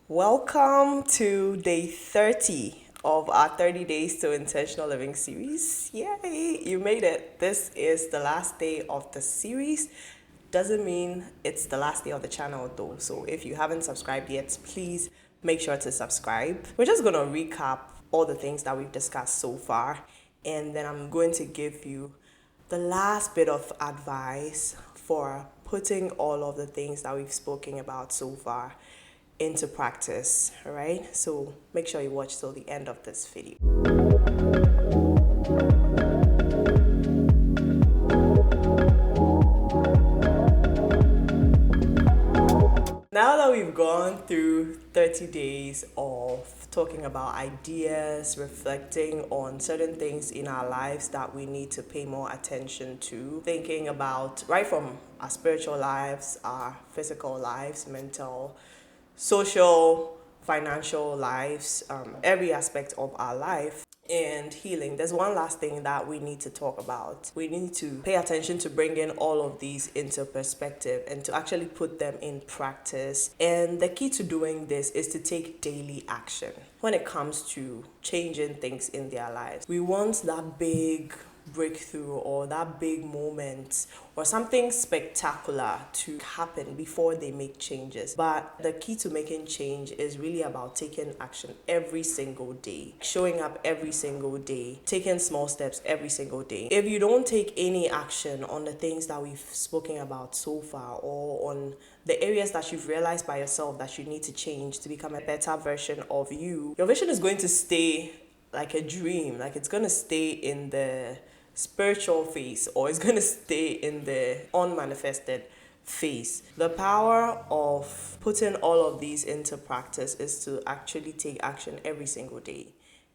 Welcome to day 30 of our 30 Days to Intentional Living series. Yay, you made it. This is the last day of the series. Doesn't mean it's the last day of the channel though. So if you haven't subscribed yet, please make sure to subscribe. We're just going to recap all the things that we've discussed so far, and then I'm going to give you the last bit of advice for putting all of the things that we've spoken about so far into practice. All right, so make sure you watch till the end of this video. Now that we've gone through 30 days of talking about ideas, reflecting on certain things in our lives that we need to pay more attention to, thinking about right from our spiritual lives, our physical lives, mental, social, financial lives, every aspect of our life, and healing, there's one last thing that we need to talk about. We need to pay attention to bringing all of these into perspective and to actually put them in practice. And the key to doing this is to take daily action when it comes to changing things in their lives. We want that big breakthrough or that big moment or something spectacular to happen before they make changes. But the key to making change is really about taking action every single day, showing up every single day, taking small steps every single day. If you don't take any action on the things that we've spoken about so far, or on the areas that you've realized by yourself that you need to change to become a better version of you, your vision is going to stay like a dream. Like, it's going to stay in the spiritual phase, or it's going to stay in the unmanifested phase. The power of putting all of these into practice is to actually take action every single day.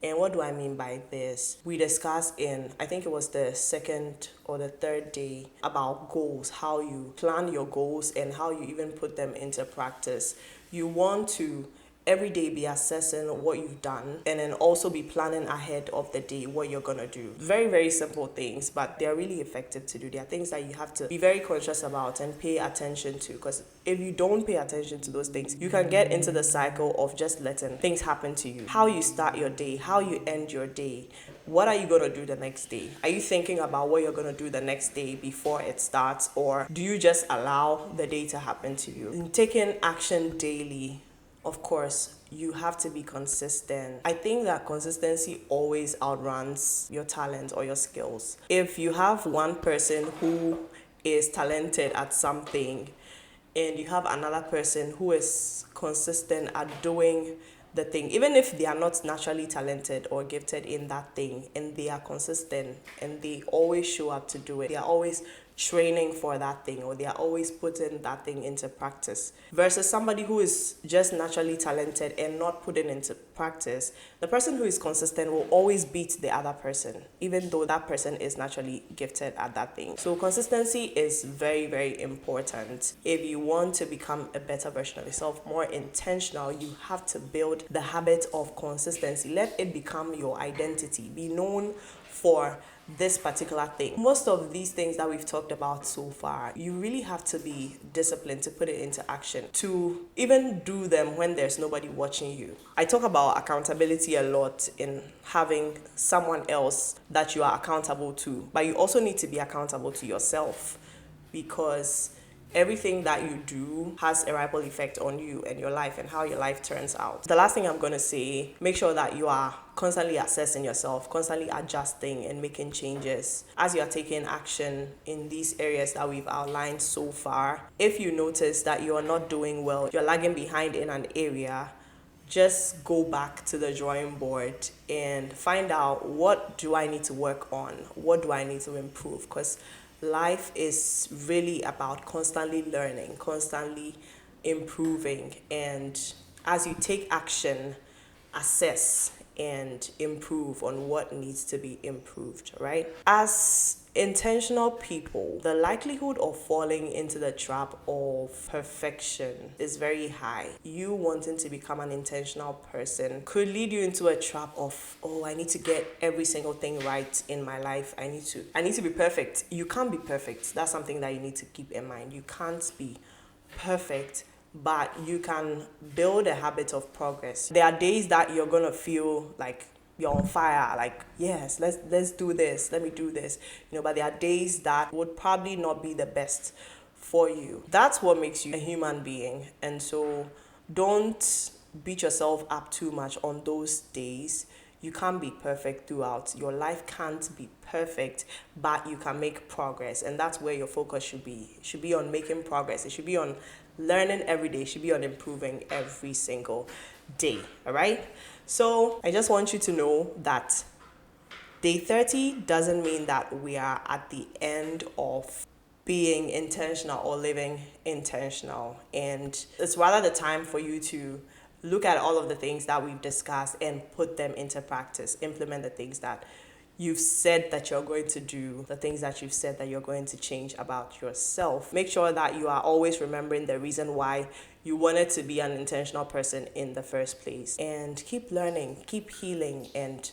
And what do I mean by this? We discussed in, I think it was the second or the third day, about goals, how you plan your goals and how you even put them into practice. You want to every day be assessing what you've done, and then also be planning ahead of the day what you're gonna do. Very, very simple things, but they're really effective to do. They are things that you have to be very conscious about and pay attention to, because if you don't pay attention to those things, you can get into the cycle of just letting things happen to you. How you start your day, how you end your day, what are you going to do the next day? Are you thinking about what you're going to do the next day before it starts, or do you just allow the day to happen to you? In taking action daily, of course, you have to be consistent. I think that consistency always outruns your talent or your skills. If you have one person who is talented at something and you have another person who is consistent at doing the thing, even if they are not naturally talented or gifted in that thing, and they are consistent and they always show up to do it, they are always training for that thing, or they are always putting that thing into practice, versus somebody who is just naturally talented and not putting into practice. The person who is consistent will always beat the other person, even though that person is naturally gifted at that thing. So consistency is very, very important. If you want to become a better version of yourself, more intentional, you have to build the habit of consistency. Let it become your identity. Be known for this particular thing. Most of these things that we've talked about so far, you really have to be disciplined to put it into action, to even do them when there's nobody watching you. I talk about accountability a lot, in having someone else that you are accountable to, but you also need to be accountable to yourself, because everything that you do has a ripple effect on you and your life and how your life turns out. The last thing I'm going to say, make sure that you are constantly assessing yourself, constantly adjusting and making changes as you are taking action in these areas that we've outlined so far. If you notice that you are not doing well, you're lagging behind in an area, just go back to the drawing board and find out, what do I need to work on? What do I need to improve? Because life is really about constantly learning, constantly improving. And as you take action, assess and improve on what needs to be improved, right? As intentional people, the likelihood of falling into the trap of perfection is very high. You wanting to become an intentional person could lead you into a trap of, oh, I need to get every single thing right in my life. I need to be perfect. You can't be perfect. That's something that you need to keep in mind. You can't be perfect but you can build a habit of progress. There are days that you're gonna feel like you're on fire, like yes, let's do this, let me do this, but there are days that would probably not be the best for you. That's what makes you a human being. And so don't beat yourself up too much on those days. You can't be perfect throughout. Your life can't be perfect, but you can make progress. And that's where your focus should be. It should be on making progress. It should be on learning every day. It should be on improving every single day. All right? So I just want you to know that day 30 doesn't mean that we are at the end of being intentional or living intentional. And it's rather the time for you to look at all of the things that we've discussed and put them into practice. Implement the things that you've said that you're going to do, the things that you've said that you're going to change about yourself. Make sure that you are always remembering the reason why you wanted to be an intentional person in the first place. And keep learning, keep healing, and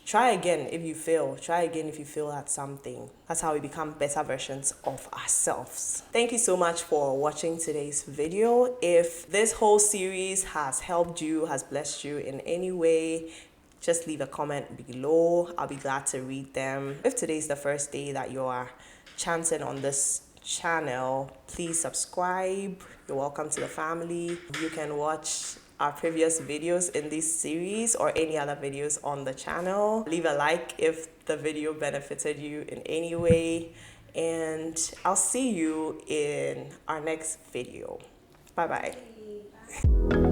try again if you fail. Try again if you fail at something. That's how we become better versions of ourselves. Thank you so much for watching today's video. If this whole series has helped you, has blessed you in any way, just leave a comment below. I'll be glad to read them. If today is the first day that you are chanting on this channel, please subscribe. You're welcome to the family. You can watch our previous videos in this series or any other videos on the channel. Leave a like if the video benefited you in any way, and I'll see you in our next video. Bye bye.